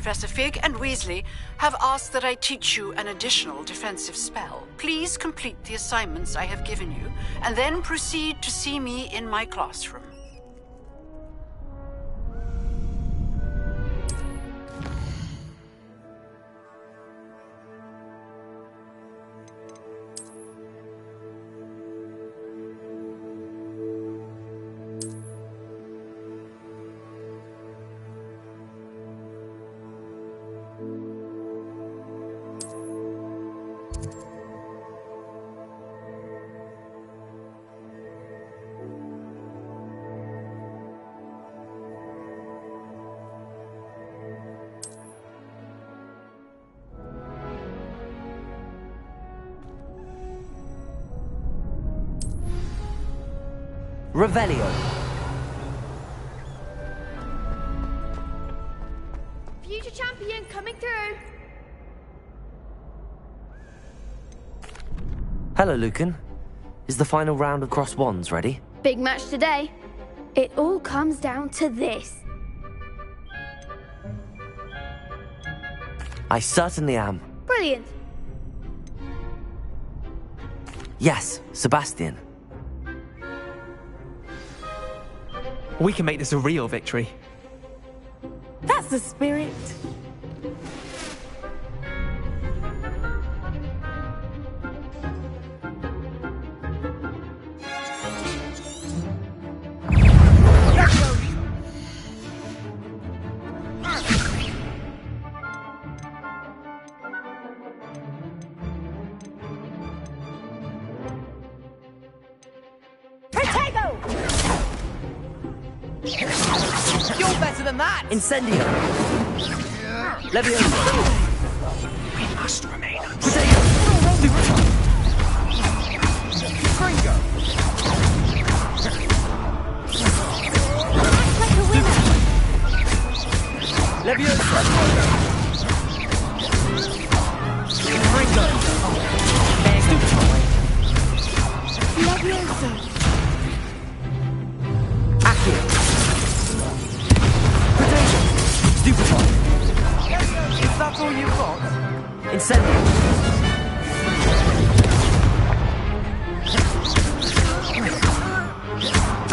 Professor Fig and Weasley have asked that I teach you an additional defensive spell. Please complete the assignments I have given you, and then proceed to see me in my classroom. Revelio. Future champion coming through. Hello, Lucan. Is the final round of Cross Wands ready? Big match today. It all comes down to this. I certainly am. Brilliant. Yes, Sebastian. We can make this a real victory. That's the spirit. You're better than that! Incendio! Leviosa! We must remain Protego! Gringo! Leviosa! Gringo! Leviosa. Accio! Protego! Stupefy! Is that all you've got? Incendio!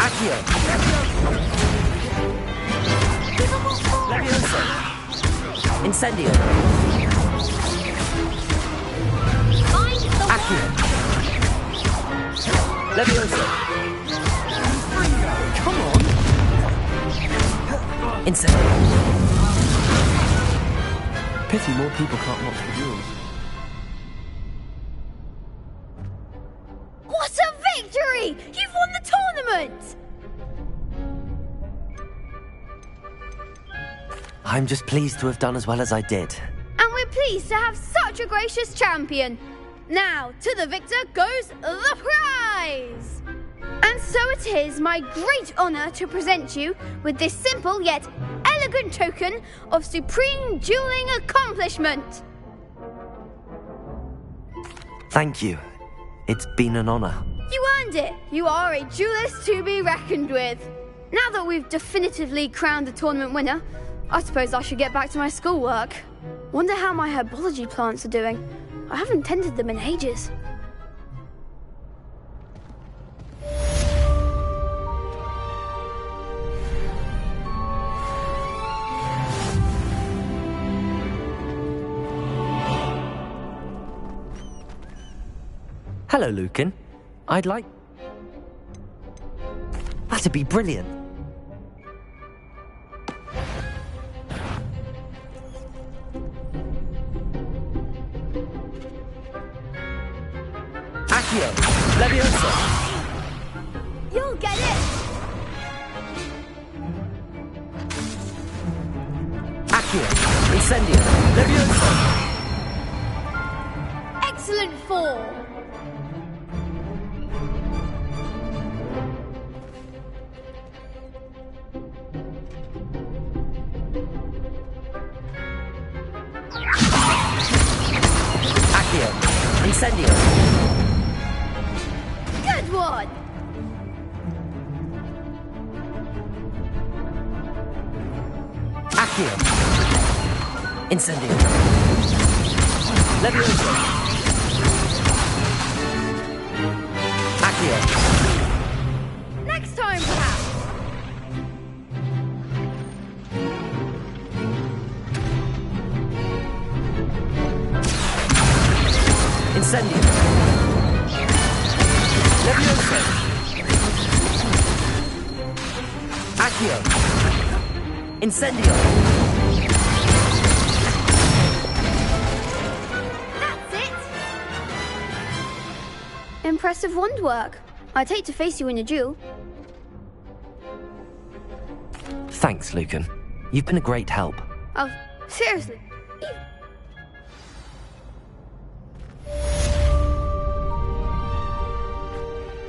Accio! Leviosa! Incendio! Accio! Leviosa! Come on! Incendio! Pity more people can't watch the duels. What a victory! You've won the tournament! I'm just pleased to have done as well as I did. And we're pleased to have such a gracious champion. Now, to the victor goes the prize! And so it is my great honour to present you with this simple yet elegant token of supreme dueling accomplishment. Thank you. It's been an honour. You earned it. You are a duelist to be reckoned with. Now that we've definitively crowned the tournament winner, I suppose I should get back to my schoolwork. Wonder how my herbology plants are doing. I haven't tended them in ages. Hello, Lucan. I'd like... That'd be brilliant. Accio! Leviosa! You'll get it! Accio! Incendio! Leviosa! Excellent form! Accio! Incendio! Good one! Accio! Incendio. Levioso. Accio. Next time, perhaps. Incendio. Levioso. Accio. Incendio. That's it. Impressive wand work. I'd hate to face you in a duel. Thanks, Lucan. You've been a great help. Oh, seriously.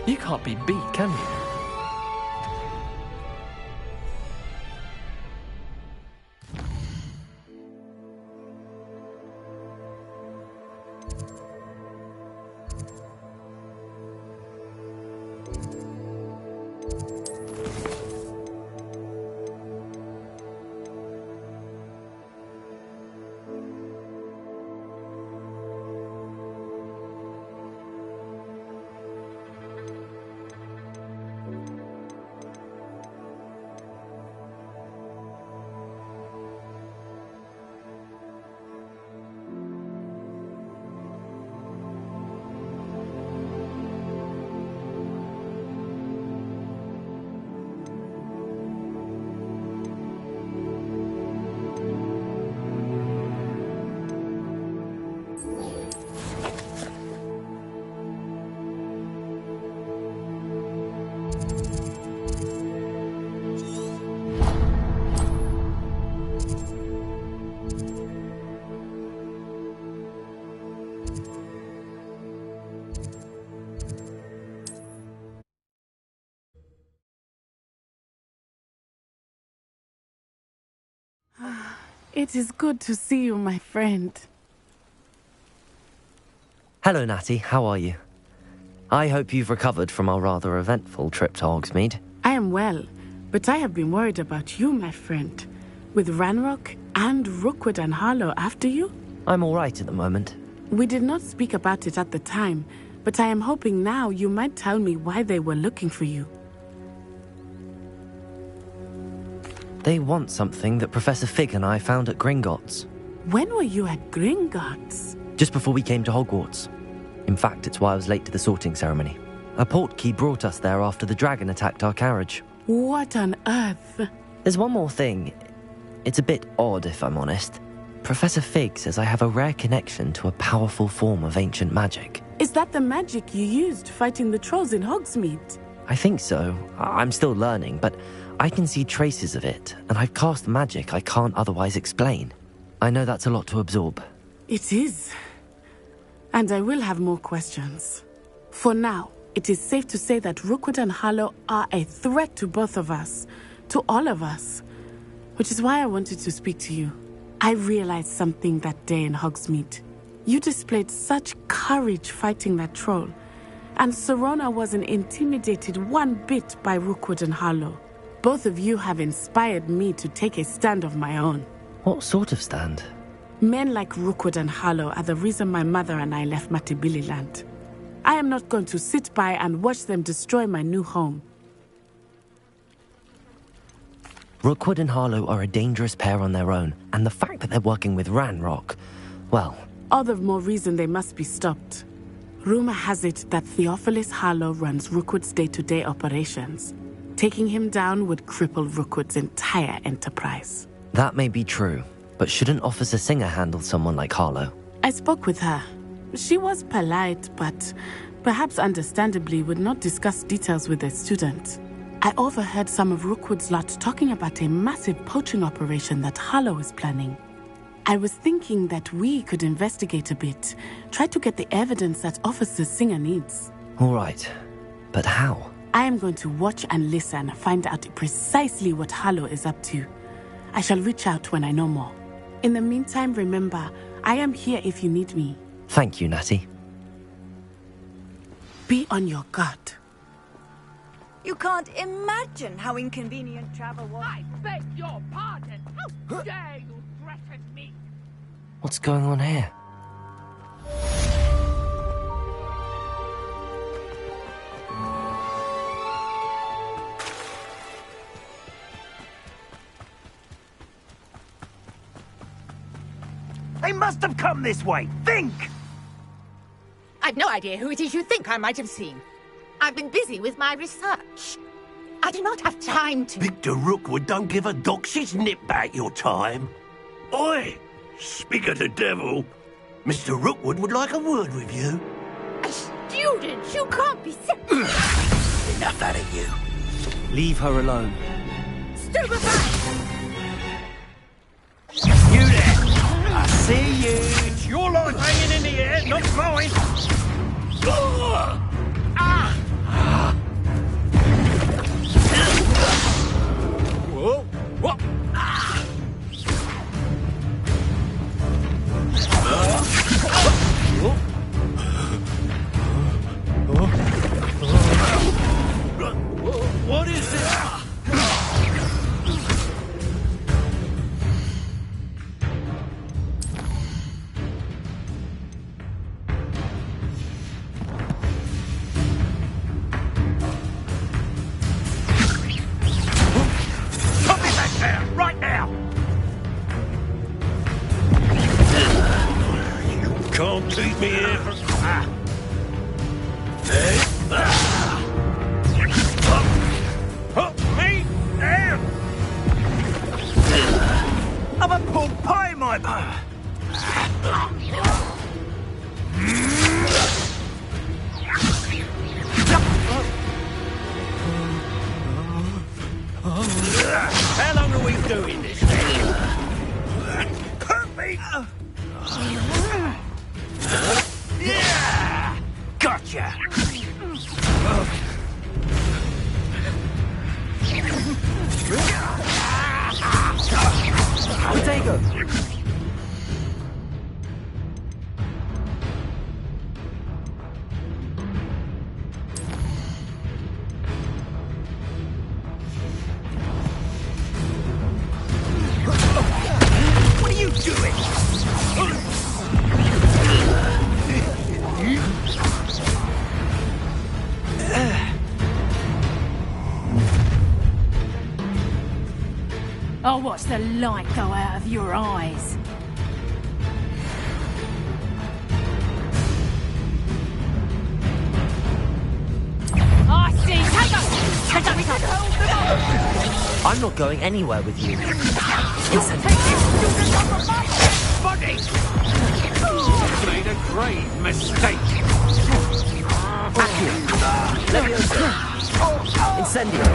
You can't be beat, can you? It is good to see you, my friend. Hello, Natty. How are you? I hope you've recovered from our rather eventful trip to Hogsmeade. I am well, but I have been worried about you, my friend. With Ranrock and Rookwood and Harlow after you? I'm all right at the moment. We did not speak about it at the time, but I am hoping now you might tell me why they were looking for you. They want something that Professor Fig and I found at Gringotts. When were you at Gringotts? Just before we came to Hogwarts. In fact, it's why I was late to the sorting ceremony. A portkey brought us there after the dragon attacked our carriage. What on earth? There's one more thing. It's a bit odd, if I'm honest. Professor Fig says I have a rare connection to a powerful form of ancient magic. Is that the magic you used fighting the trolls in Hogsmeade? I think so. I'm still learning, but I can see traces of it, and I've cast magic I can't otherwise explain. I know that's a lot to absorb. It is. And I will have more questions. For now, it is safe to say that Rookwood and Harlow are a threat to both of us, to all of us, which is why I wanted to speak to you. I realized something that day in Hogsmeade. You displayed such courage fighting that troll, and Serona wasn't intimidated one bit by Rookwood and Harlow. Both of you have inspired me to take a stand of my own. What sort of stand? Men like Rookwood and Harlow are the reason my mother and I left Matabeleland. I am not going to sit by and watch them destroy my new home. Rookwood and Harlow are a dangerous pair on their own, and the fact that they're working with Ranrock, well... All the more reason they must be stopped. Rumor has it that Theophilus Harlow runs Rookwood's day-to-day operations. Taking him down would cripple Rookwood's entire enterprise. That may be true, but shouldn't Officer Singer handle someone like Harlow? I spoke with her. She was polite, but perhaps understandably would not discuss details with a student. I overheard some of Rookwood's lot talking about a massive poaching operation that Harlow is planning. I was thinking that we could investigate a bit, try to get the evidence that Officer Singer needs. All right, but how? I am going to watch and listen, find out precisely what Harlow is up to. I shall reach out when I know more. In the meantime, remember, I am here if you need me. Thank you, Natty. Be on your guard. You can't imagine how inconvenient travel was. I beg your pardon! How dare you threaten me? What's going on here? They must have come this way. Think! I've no idea who it is you think I might have seen. I've been busy with my research. I do not have time to... Victor Rookwood don't give a doxy's nip back your time. Oi! Speak of the devil. Mr. Rookwood would like a word with you. A student? You can't be Enough out of you. Leave her alone. stupefied! You there! I see you! It's your life hanging in the air, not mine! Whoa! What? What is this? Put me back there, right now! You can't keep me here for... Put me down! I'm a poor pie, my... How long are we doing this thing? Hurt me! Yeah! Gotcha! Where'd they go? What are you doing? I'll watch the light go out of your eyes. I see. Take us! I'm not going anywhere with you. Body! Made a grave mistake. Accio! Leviosa! Incendio!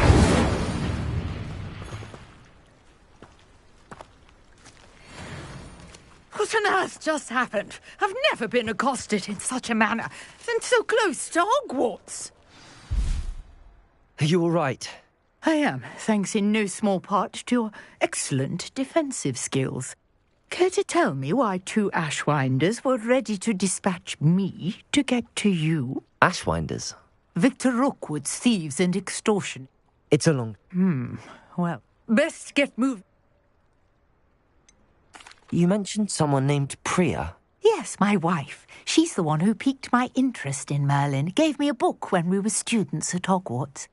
What on earth just happened? I've never been accosted in such a manner, and so close to Hogwarts. Are you all right? I am, thanks in no small part to your excellent defensive skills. Care to tell me why two Ashwinders were ready to dispatch me to get to you? Ashwinders? Victor Rookwood's thieves and extortion. It's a long... Well, best get moving. You mentioned someone named Priya. Yes, my wife. She's the one who piqued my interest in Merlin. Gave me a book when we were students at Hogwarts.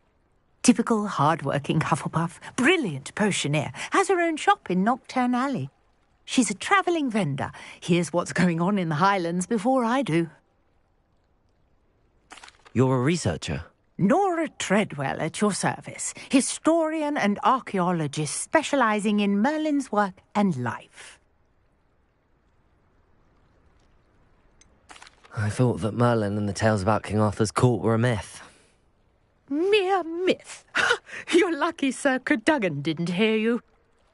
Typical hard-working Hufflepuff. Brilliant potioneer. Has her own shop in Nocturne Alley. She's a travelling vendor. Hears what's going on in the Highlands before I do. You're a researcher? Nora Treadwell at your service. Historian and archaeologist specialising in Merlin's work and life. I thought that Merlin and the tales about King Arthur's court were a myth. Mere myth. You're lucky Sir Cadogan didn't hear you.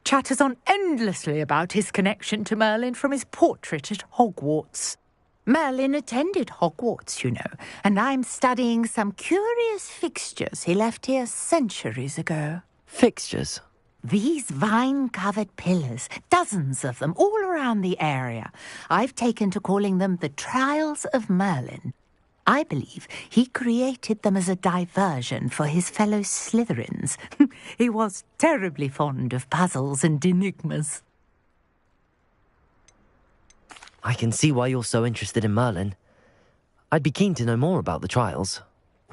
Chatters on endlessly about his connection to Merlin from his portrait at Hogwarts. Merlin attended Hogwarts, you know, and I'm studying some curious fixtures he left here centuries ago. Fixtures? These vine-covered pillars, dozens of them, all around the area. I've taken to calling them the Trials of Merlin. I believe he created them as a diversion for his fellow Slytherins. He was terribly fond of puzzles and enigmas. I can see why you're so interested in Merlin. I'd be keen to know more about the trials.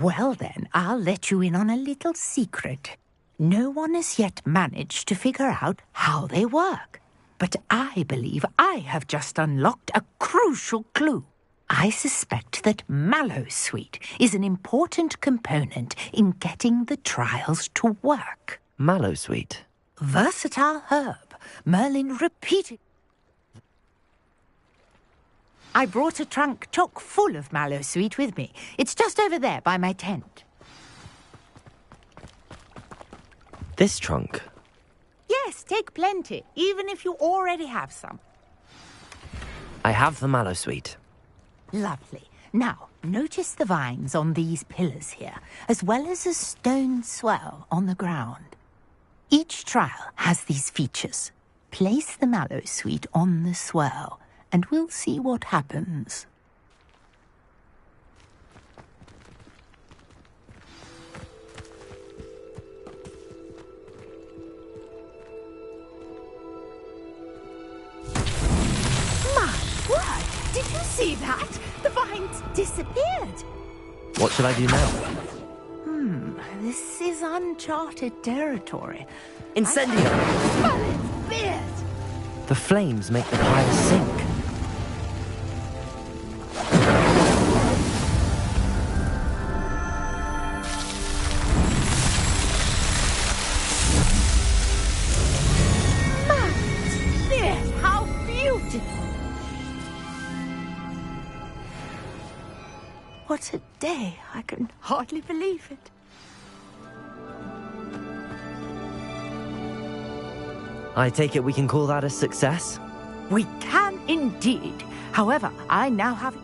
Well then, I'll let you in on a little secret. No one has yet managed to figure out how they work. But I believe I have just unlocked a crucial clue. I suspect that Mallowsweet is an important component in getting the trials to work. Mallowsweet? Versatile herb. Merlin repeated. I brought a trunk chock full of Mallowsweet with me. It's just over there by my tent. This trunk? Yes, take plenty, even if you already have some. I have the Mallowsweet. Lovely. Now, notice the vines on these pillars here, as well as a stone swell on the ground. Each trial has these features. Place the Mallowsweet on the swell, and we'll see what happens. Did you see that? The vines disappeared. What should I do now? This is uncharted territory. Incendio! Merlin's beard! The flames make the pile sink. Merlin's beard! How beautiful! What a day! I can hardly believe it. I take it we can call that a success? We can indeed. However, I now have...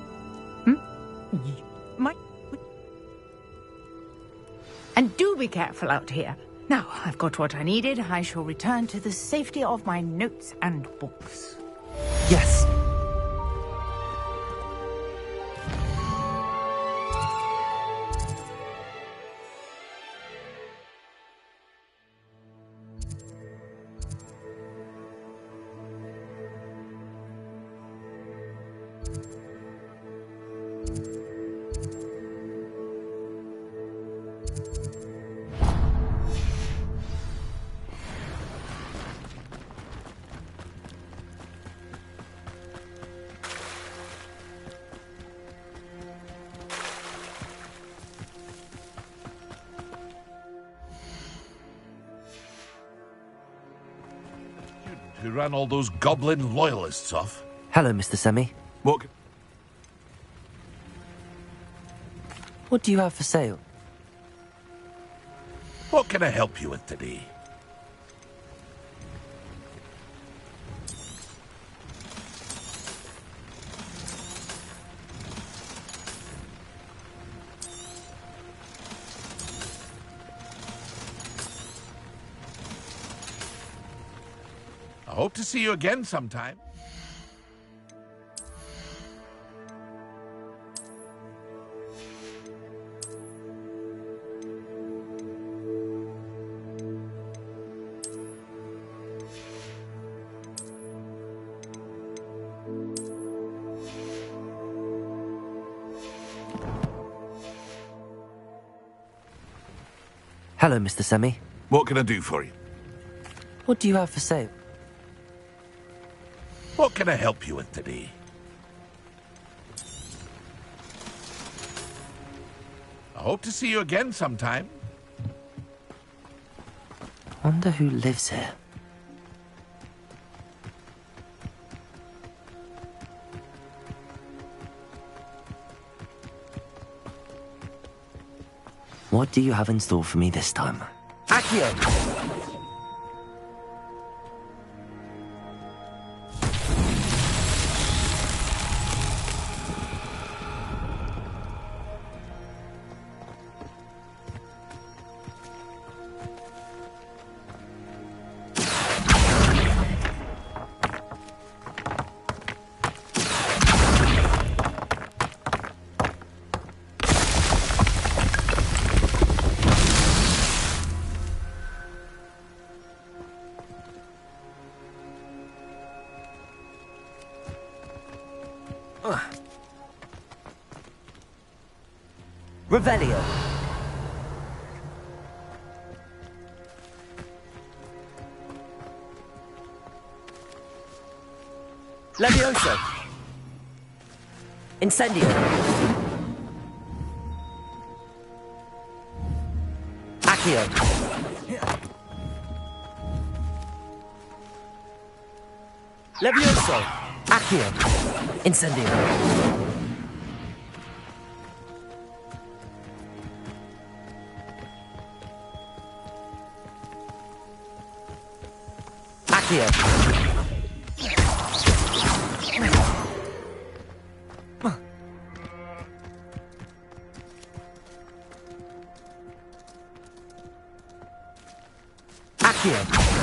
And do be careful out here. Now, I've got what I needed. I shall return to the safety of my notes and books. Yes! Who ran all those goblin loyalists off? Hello, Mr. Semi. What do you have for sale? What can I help you with today? I hope to see you again sometime. Hello, Mr. Semi. What can I do for you? What do you have for sale? What can I help you with today? I hope to see you again sometime. Wonder who lives here. What do you have in store for me this time? Accio! Revelio. Levioso. Incendio. Accio. Levioso. Accio. Incendio. Accio. Accio.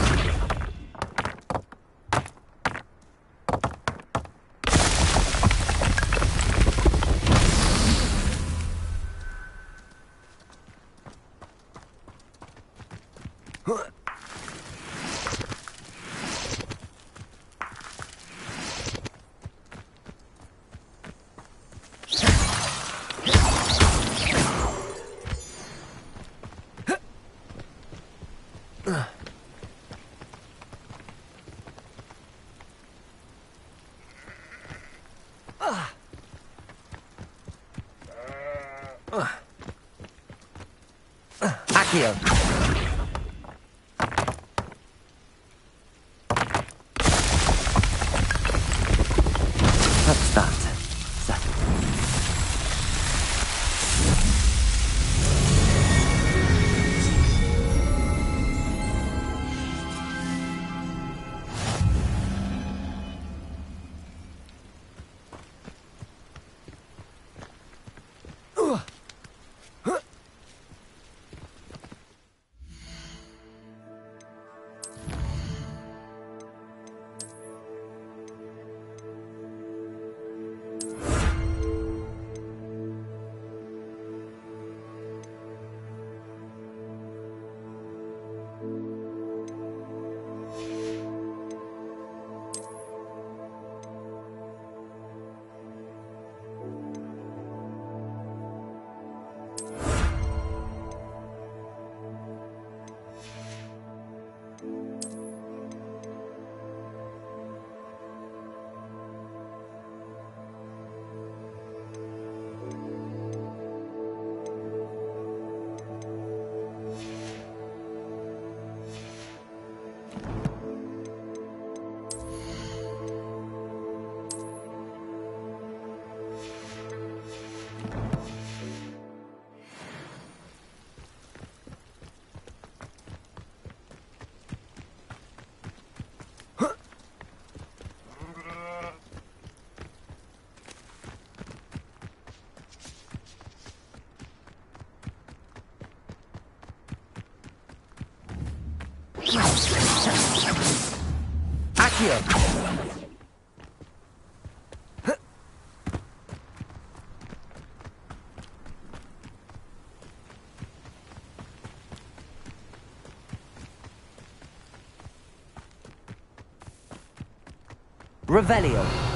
Accio. That's that. Settled. Accio. Revelio.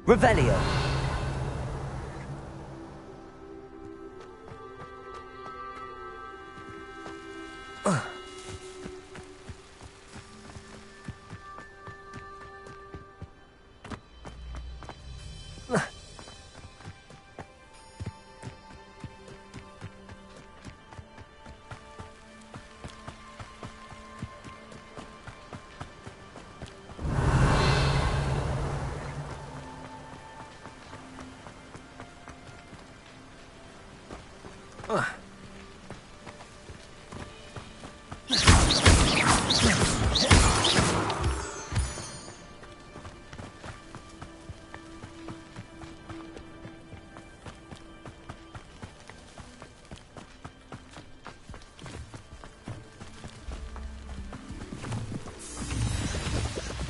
Revelio.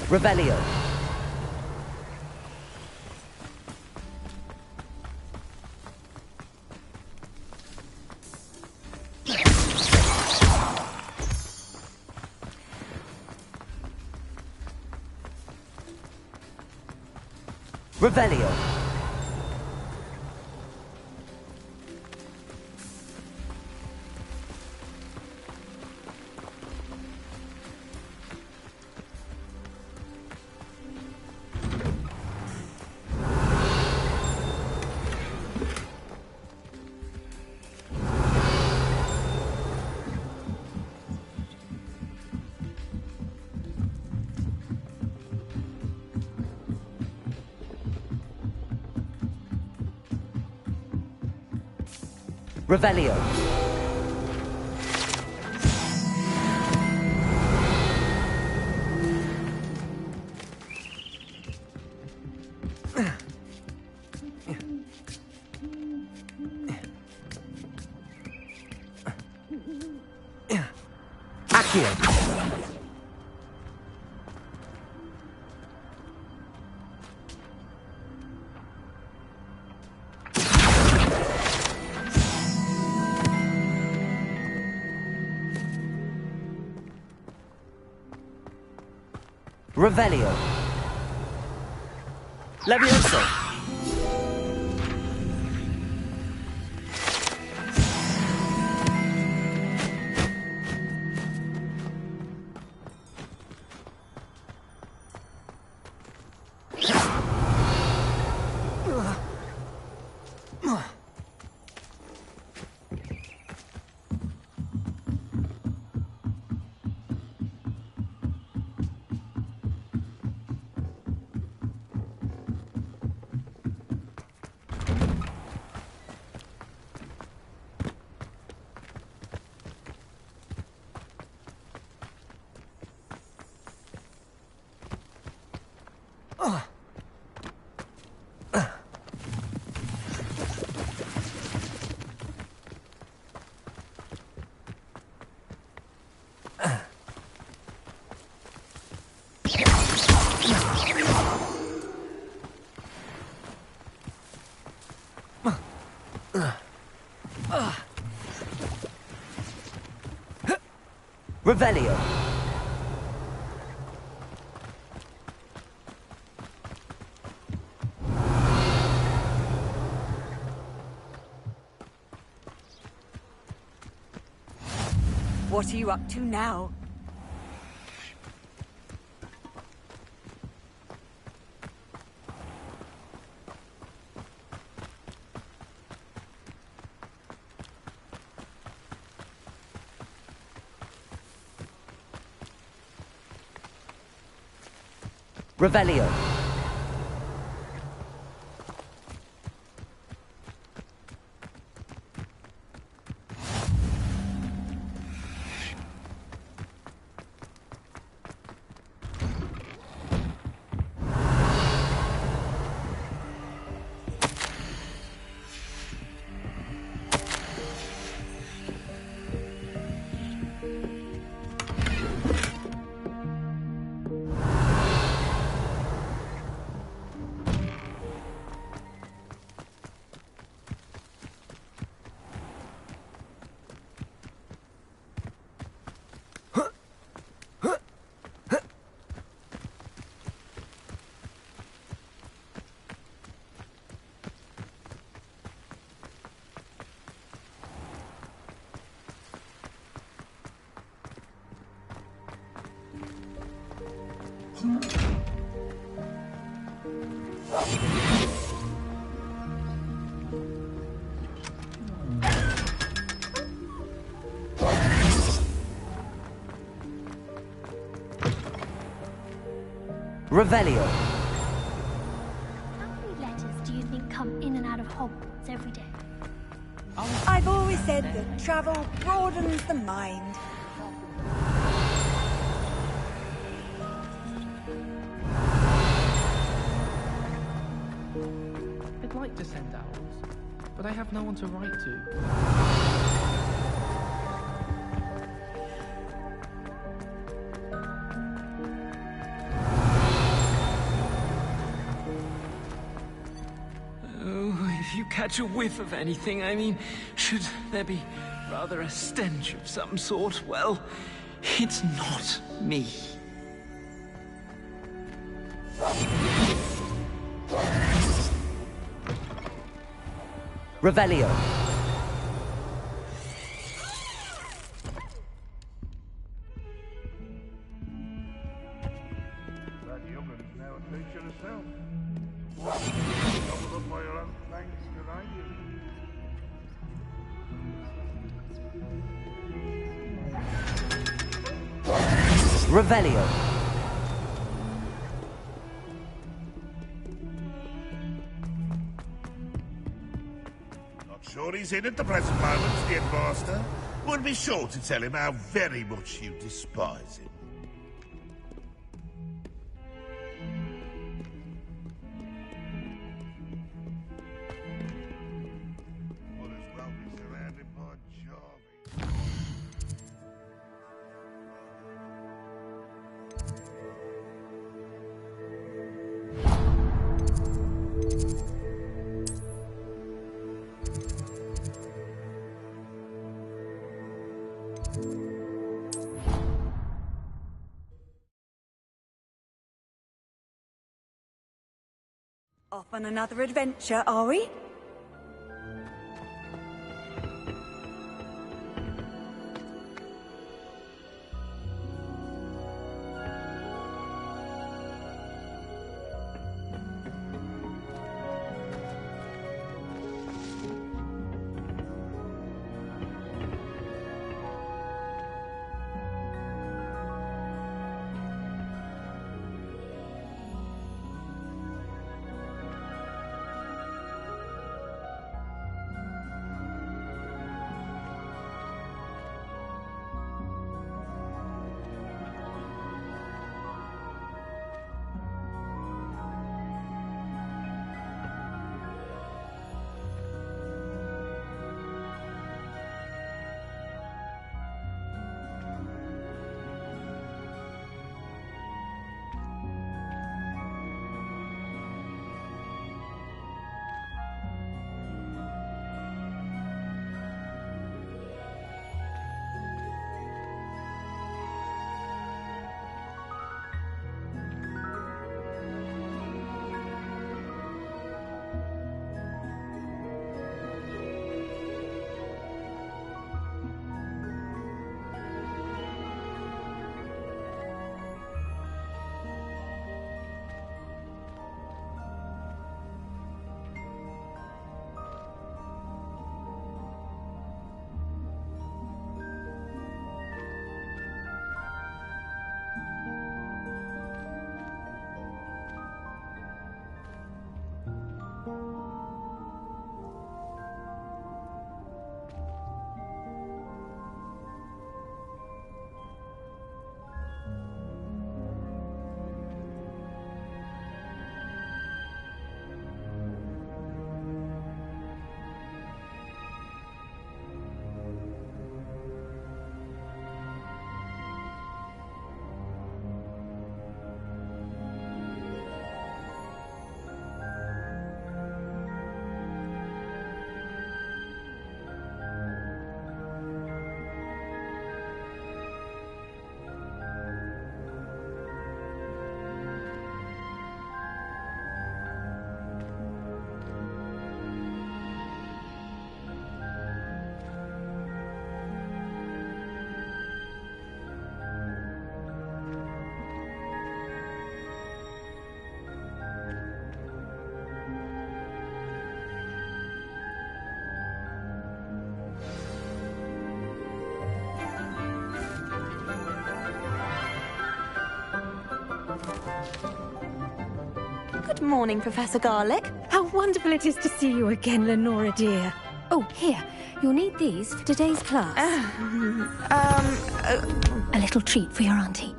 Revelio. Revelio. Revelio. Accio. Revelio. Levioso. Revelio. What are you up to now? Revelio. Revelio. How many letters do you think come in and out of Hogwarts every day? I've always said that travel broadens the mind. I'd like to send owls, but I have no one to write to. If you catch a whiff of anything, I mean, should there be rather a stench of some sort, well, it's not me. Revelio. That young'un's now a teacher herself. Double up by your own thanks today. Revelio. Not sure he's in at the present moment, the headmaster. Would be sure to tell him how very much you despise him. Might as well be surrounded by Jarvis. Off on another adventure, are we? Good morning, Professor Garlick. How wonderful it is to see you again, Lenora dear. Oh, here. You'll need these for today's class. A little treat for your auntie.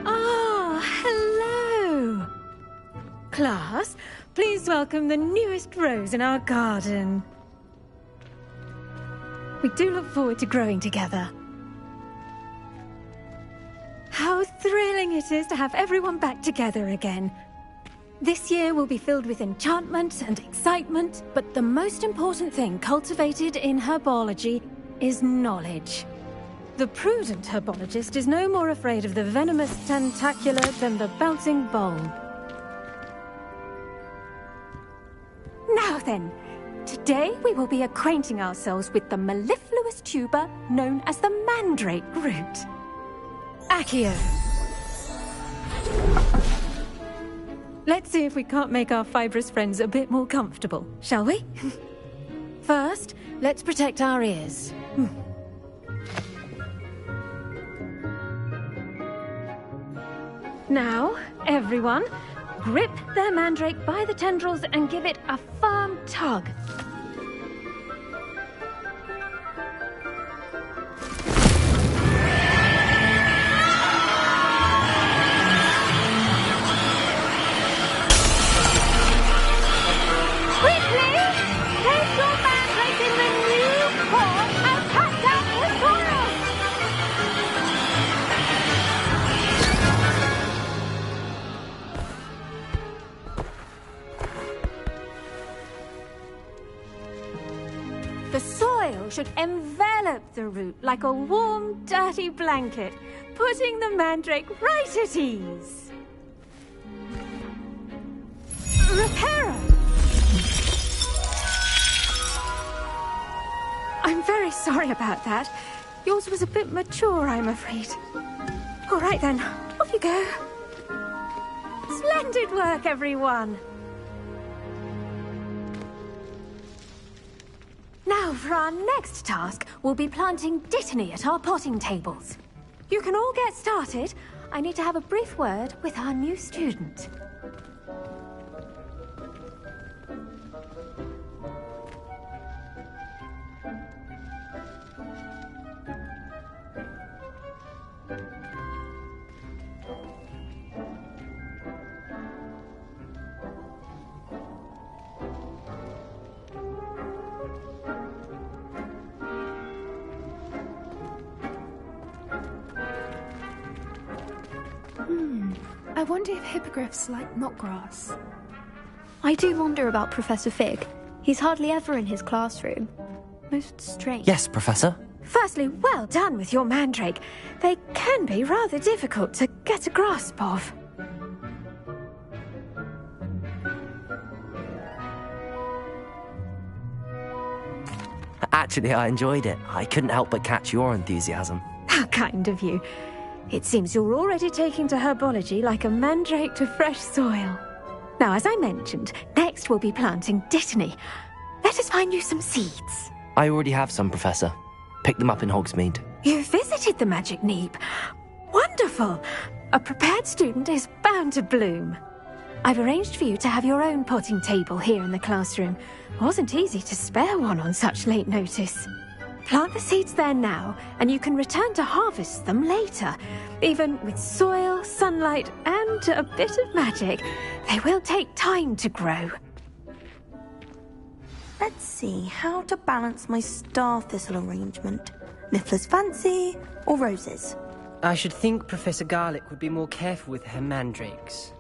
Ah, hello. Class, please welcome the newest rose in our garden. We do look forward to growing together. How thrilling it is to have everyone back together again. This year will be filled with enchantment and excitement, but the most important thing cultivated in herbology is knowledge. The prudent herbologist is no more afraid of the venomous tentacula than the bouncing bulb. Now then, today we will be acquainting ourselves with the mellifluous tuber known as the mandrake root. Accio. Let's see if we can't make our fibrous friends a bit more comfortable, shall we? First, let's protect our ears. Now, everyone, grip their mandrake by the tendrils and give it a firm tug. The soil should envelop the root like a warm, dirty blanket, putting the mandrake right at ease. Reparo! I'm very sorry about that. Yours was a bit mature, I'm afraid. All right then, off you go. Splendid work, everyone! Now, for our next task, we'll be planting dittany at our potting tables. You can all get started. I need to have a brief word with our new student. I wonder if hippogriffs like knotgrass. I do wonder about Professor Fig. He's hardly ever in his classroom. Most strange. Yes, Professor. Firstly, well done with your mandrake. They can be rather difficult to get a grasp of. Actually, I enjoyed it. I couldn't help but catch your enthusiasm. How kind of you. It seems you're already taking to herbology like a mandrake to fresh soil. Now, as I mentioned, next we'll be planting dittany. Let us find you some seeds. I already have some, Professor. Picked them up in Hogsmeade. You visited the Magic Neep. Wonderful! A prepared student is bound to bloom. I've arranged for you to have your own potting table here in the classroom. Wasn't easy to spare one on such late notice. Plant the seeds there now, and you can return to harvest them later. Even with soil, sunlight, and a bit of magic, they will take time to grow. Let's see how to balance my star thistle arrangement. Niffler's fancy or roses? I should think Professor Garlick would be more careful with her mandrakes.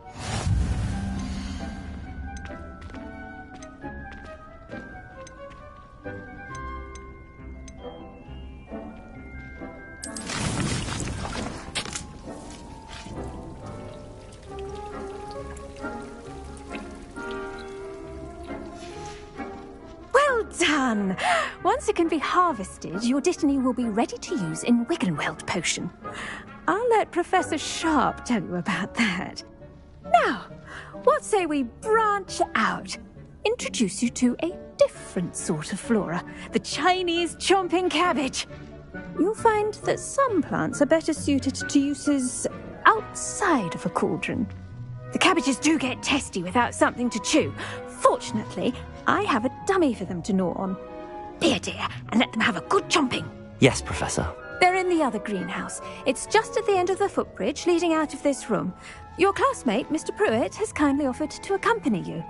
Done! Once it can be harvested, your dittany will be ready to use in Wiggenweld potion. I'll let Professor Sharp tell you about that. Now, what say we branch out? Introduce you to a different sort of flora, the Chinese chomping cabbage. You'll find that some plants are better suited to uses outside of a cauldron. The cabbages do get testy without something to chew. Fortunately, I have a dummy for them to gnaw on. Be a dear and let them have a good chomping. Yes, Professor. They're in the other greenhouse. It's just at the end of the footbridge leading out of this room. Your classmate, Mr. Pruitt, has kindly offered to accompany you.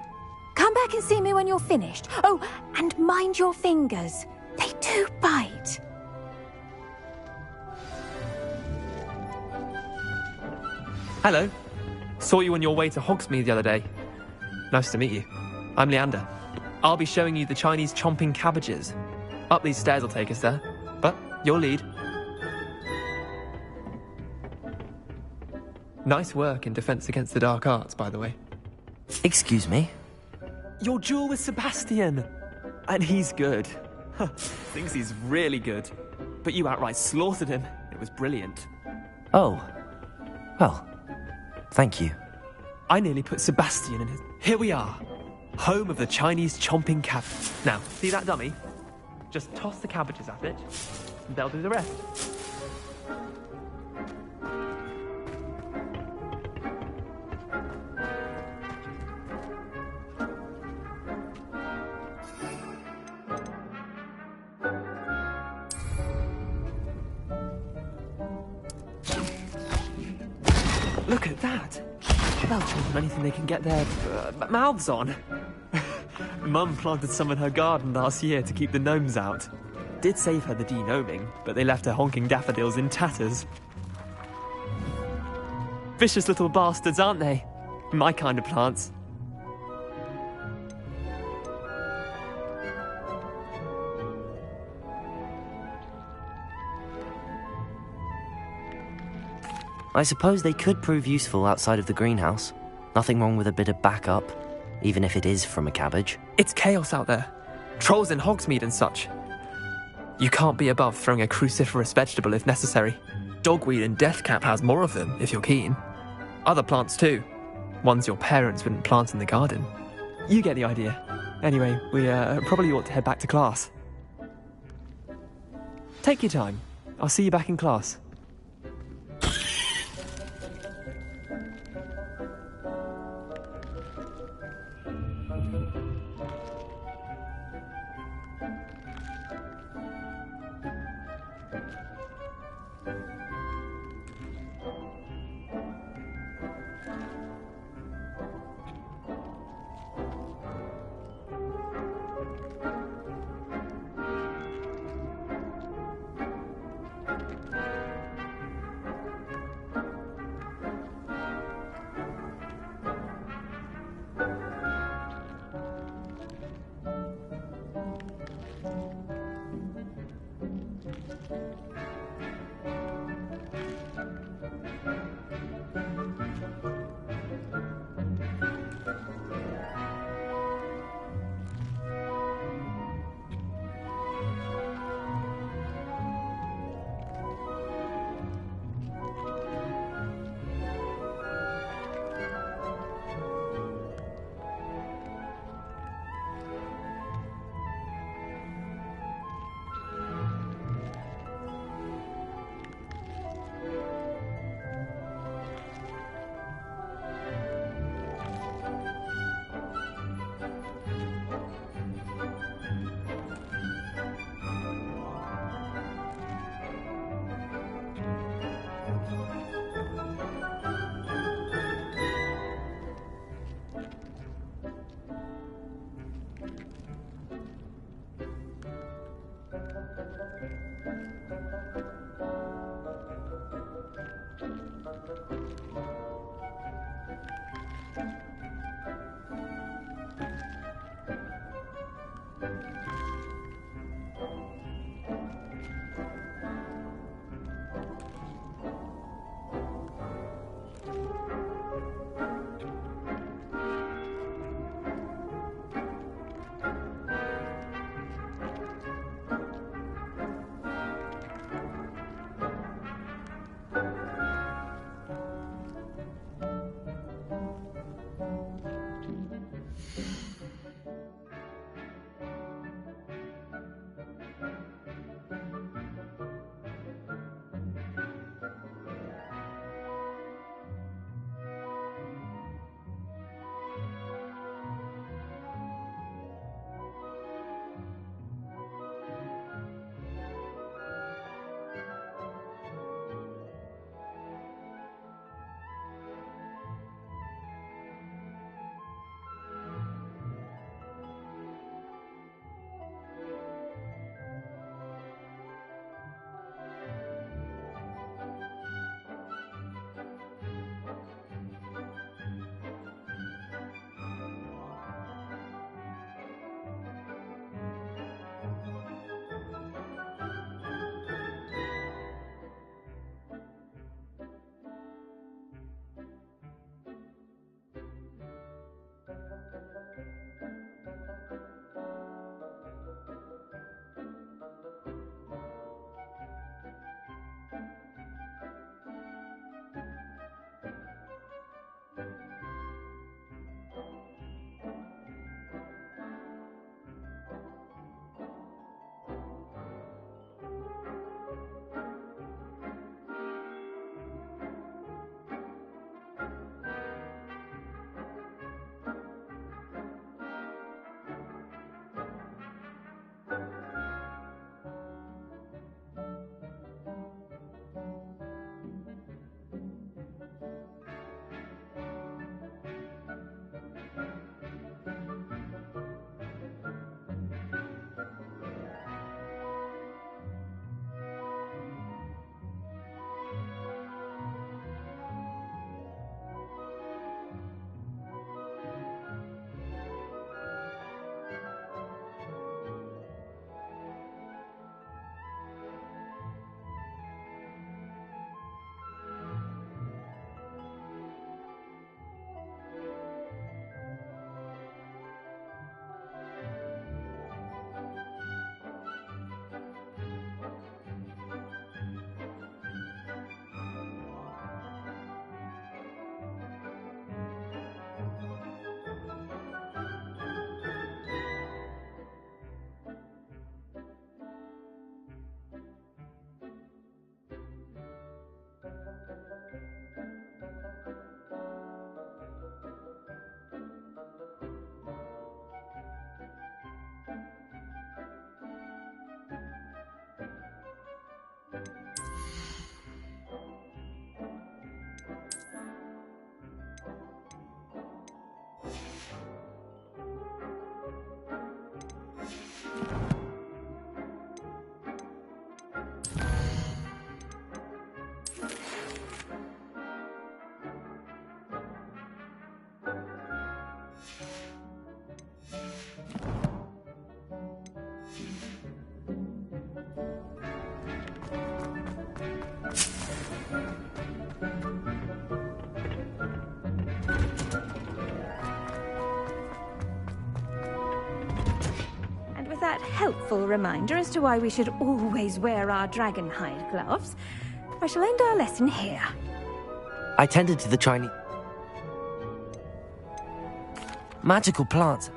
Come back and see me when you're finished. Oh, and mind your fingers. They do bite. Hello. Saw you on your way to Hogsmeade the other day. Nice to meet you. I'm Leander. I'll be showing you the Chinese chomping cabbages. Up these stairs will take us there. But your lead. Nice work in Defense Against the Dark Arts, by the way. Excuse me? Your duel with Sebastian. And he's good. Thinks he's really good. But you outright slaughtered him. It was brilliant. Oh. Well, thank you. I nearly put Sebastian in his... Here we are. Home of the Chinese chomping cab. Now, see that dummy? Just toss the cabbages at it, and they'll do the rest. Look at that! They'll choke on anything they can get their mouths on. Mum planted some in her garden last year to keep the gnomes out. Did save her the de-gnoming, but they left her honking daffodils in tatters. Vicious little bastards, aren't they? My kind of plants. I suppose they could prove useful outside of the greenhouse. Nothing wrong with a bit of backup, even if it is from a cabbage. It's chaos out there. Trolls in Hogsmeade and such. You can't be above throwing a cruciferous vegetable if necessary. Dogweed and deathcap has more of them, if you're keen. Other plants too. Ones your parents wouldn't plant in the garden. You get the idea. Anyway, we probably ought to head back to class. Take your time. I'll see you back in class. that helpful reminder as to why we should always wear our dragon hide gloves, I shall end our lesson here. I tended to the Chinese... Magical plants.